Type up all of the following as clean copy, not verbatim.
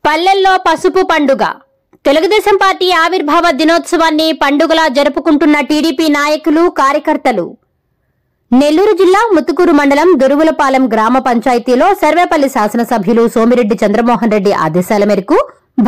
పల్లెల్లో పసుపు పండుగ. తెలుగుదేశం పార్టీ ఆవిర్భావ దినోత్సవాన్ని పండుగలా జరుపుకుంటున్న టీడీపీ నాయకులు, కార్యకర్తలు. నెల్లూరు జిల్లా ముత్తుకూరు మండలం దొరువులపాలెం గ్రామ పంచాయతీలో సర్వేపల్లి శాసనసభ్యులు సోమిరెడ్డి చంద్రమోహన్ రెడ్డి ఆదేశాల మేరకు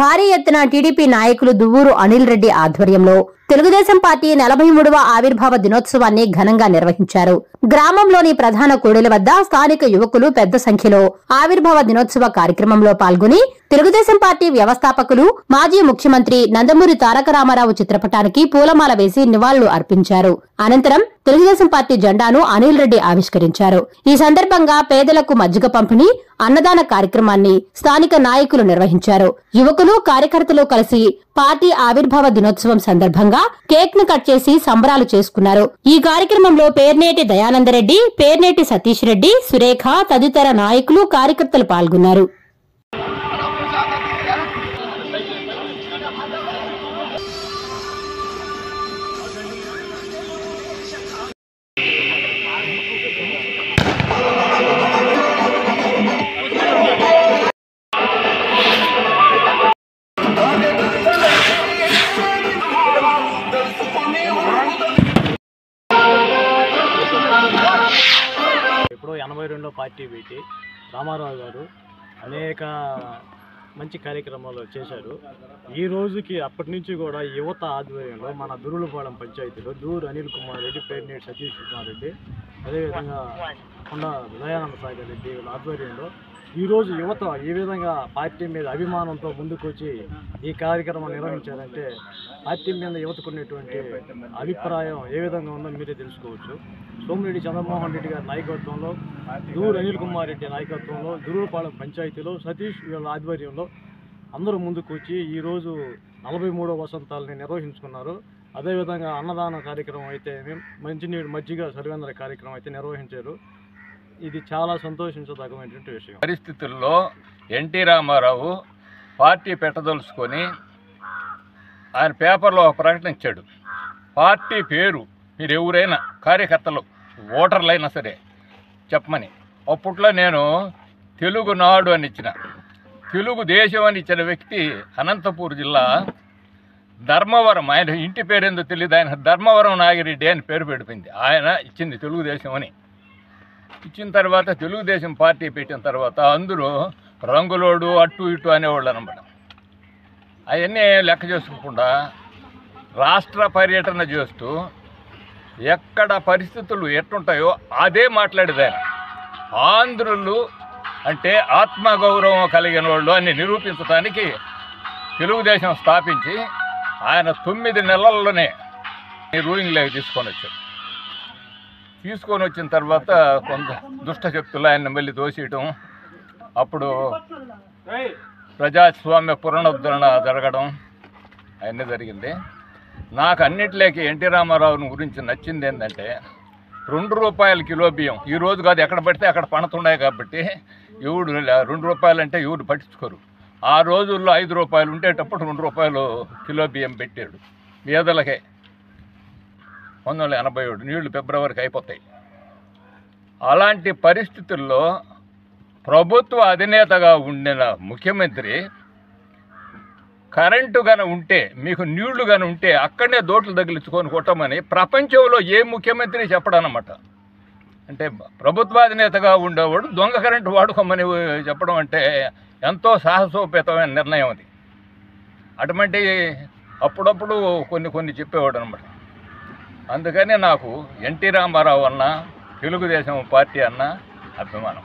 భారీ ఎత్తున టీడీపీ నాయకులు దువ్వూరు అనిల్ రెడ్డి ఆధ్వర్యంలో తెలుగుదేశం పార్టీ 43వ ఆవిర్భావ దినోత్సవాన్ని ఘనంగా నిర్వహించారు. గ్రామంలోని ప్రధాన కూడలి వద్ద స్థానిక యువకులు పెద్ద సంఖ్యలో ఆవిర్భావ దినోత్సవ కార్యక్రమంలో పాల్గొని తెలుగుదేశం పార్టీ వ్యవస్థాపకులు, మాజీ ముఖ్యమంత్రి నందమూరి తారక రామారావు చిత్రపటానికి పూలమాల వేసి నివాళులు అర్పించారు. అనంతరం తెలుగుదేశం పార్టీ జెండాను అనిల్ రెడ్డి ఆవిష్కరించారు. ఈ సందర్భంగా పేదలకు మజ్జిగ పంపిణీ, అన్నదాన కార్యక్రమాన్ని స్థానిక నాయకులు నిర్వహించారు. యువకులు, కార్యకర్తలు కలిసి పార్టీ ఆవిర్భావ దినోత్సవం సందర్భంగా కేక్ ను కట్ చేసి సంబరాలు చేసుకున్నారు. ఈ కార్యక్రమంలో పేర్నేటి దయానందరెడ్డి, పేర్నేటి సతీష్ రెడ్డి, సురేఖ తదితర నాయకులు, కార్యకర్తలు పాల్గొన్నారు. ఇప్పుడు 82వ పార్టీ పెట్టి రామారావు గారు అనేక మంచి కార్యక్రమాలు చేశారు. ఈ రోజుకి అప్పటి నుంచి కూడా యువత ఆధ్వర్యంలో మన దొరువులపాలెం పంచాయతీలో దూరు అనిల్ కుమార్ రెడ్డి, పేర్నేటి సతీష్ కుమార్ రెడ్డి, అదేవిధంగా కొండ దయానంద సాగర్ రెడ్డి వీళ్ళ ఆధ్వర్యంలో ఈరోజు యువత ఈ విధంగా పార్టీ మీద అభిమానంతో ముందుకొచ్చి ఈ కార్యక్రమం నిర్వహించారంటే పార్టీ మీద యువతకున్నటువంటి అభిప్రాయం ఏ విధంగా ఉందో మీరే తెలుసుకోవచ్చు. సోమిరెడ్డి చంద్రమోహన్ రెడ్డి గారి నాయకత్వంలో, దూరు అనిల్ కుమార్ రెడ్డి నాయకత్వంలో దొరువులపాలెం పంచాయతీలో సతీష్ వీళ్ళ ఆధ్వర్యంలో అందరూ ముందుకు వచ్చి ఈరోజు 43వ వసంతాలని నిర్వహించుకున్నారు. అదేవిధంగా అన్నదాన కార్యక్రమం అయితే మంచినీడు మజ్జిగ సర్వేంద్ర కార్యక్రమం అయితే నిర్వహించారు. ఇది చాలా సంతోషించదగినటువంటి విషయం. పరిస్థితుల్లో ఎన్టీ రామారావు పార్టీ పెట్టదలుచుకొని ఆయన పేపర్లో ఒక ప్రకటన ఇచ్చాడు. పార్టీ పేరు మీరు ఎవరైనా కార్యకర్తలు, ఓటర్లైనా సరే చెప్పమని. అప్పట్లో నేను తెలుగునాడు అని ఇచ్చిన, తెలుగుదేశం అని ఇచ్చిన వ్యక్తి అనంతపూర్ జిల్లా ధర్మవరం, ఆయన ఇంటి పేరు ఏందో తెలియదు, ఆయన ధర్మవరం నాగిరెడ్డి అని పేరు పెడిపోయింది. ఆయన ఇచ్చింది తెలుగుదేశం అని. ఇచ్చిన తర్వాత తెలుగుదేశం పార్టీ పెట్టిన తర్వాత అందరూ రంగులోడు అటు ఇటు అనేవాళ్ళు అనమాట. అవన్నీ లెక్క చేసుకోకుండా రాష్ట్ర పర్యటన చేస్తూ ఎక్కడ పరిస్థితులు ఎట్లుంటాయో అదే మాట్లాడేది ఆయన. ఆంధ్రులు అంటే ఆత్మగౌరవం కలిగిన వాళ్ళు అని నిరూపించడానికి తెలుగుదేశం స్థాపించి ఆయన 9 నెలల్లోనే రూలింగ్లోకి తీసుకొని వచ్చిన తర్వాత కొంత దుష్ట శక్తులు ఆయన మళ్ళీ దోసేయటం, అప్పుడు ప్రజాస్వామ్య పునరుద్ధరణ జరగడం అవన్నీ జరిగింది. నాకు అన్నిటిలోకి ఎన్టీ రామారావుని గురించి నచ్చింది ఏంటంటే 2 రూపాయల కిలో బియ్యం. ఈ రోజు కాదు, ఎక్కడ పడితే అక్కడ పడుతున్నాయి కాబట్టి ఎవడు 2 రూపాయలు అంటే ఎవడు పట్టించుకోరు. ఆ రోజుల్లో 5 రూపాయలు ఉండేటప్పుడు 2 రూపాయలు కిలో బియ్యం పెట్టాడు పేదలకే. 1987 నీళ్లు ఫిబ్రవరికి అయిపోతాయి. అలాంటి పరిస్థితుల్లో ప్రభుత్వ అధినేతగా ఉండిన ముఖ్యమంత్రి కరెంటు గన ఉంటే, మీకు నీళ్లు గన ఉంటే అక్కడనే దోట్లు తగిలించుకొని కొట్టమని ప్రపంచంలో ఏ ముఖ్యమంత్రి చెప్పడనమాట. అంటే ప్రభుత్వాధినేతగా ఉండేవాడు దొంగ కరెంటు వాడుకోమని చెప్పడం అంటే ఎంతో సాహసోపేతమైన నిర్ణయం అది. అటువంటి అప్పుడప్పుడు కొన్ని చెప్పేవాడు అనమాట. అందుకని నాకు ఎన్టీ రామారావు అన్న, తెలుగుదేశం పార్టీ అన్న అభిమానం.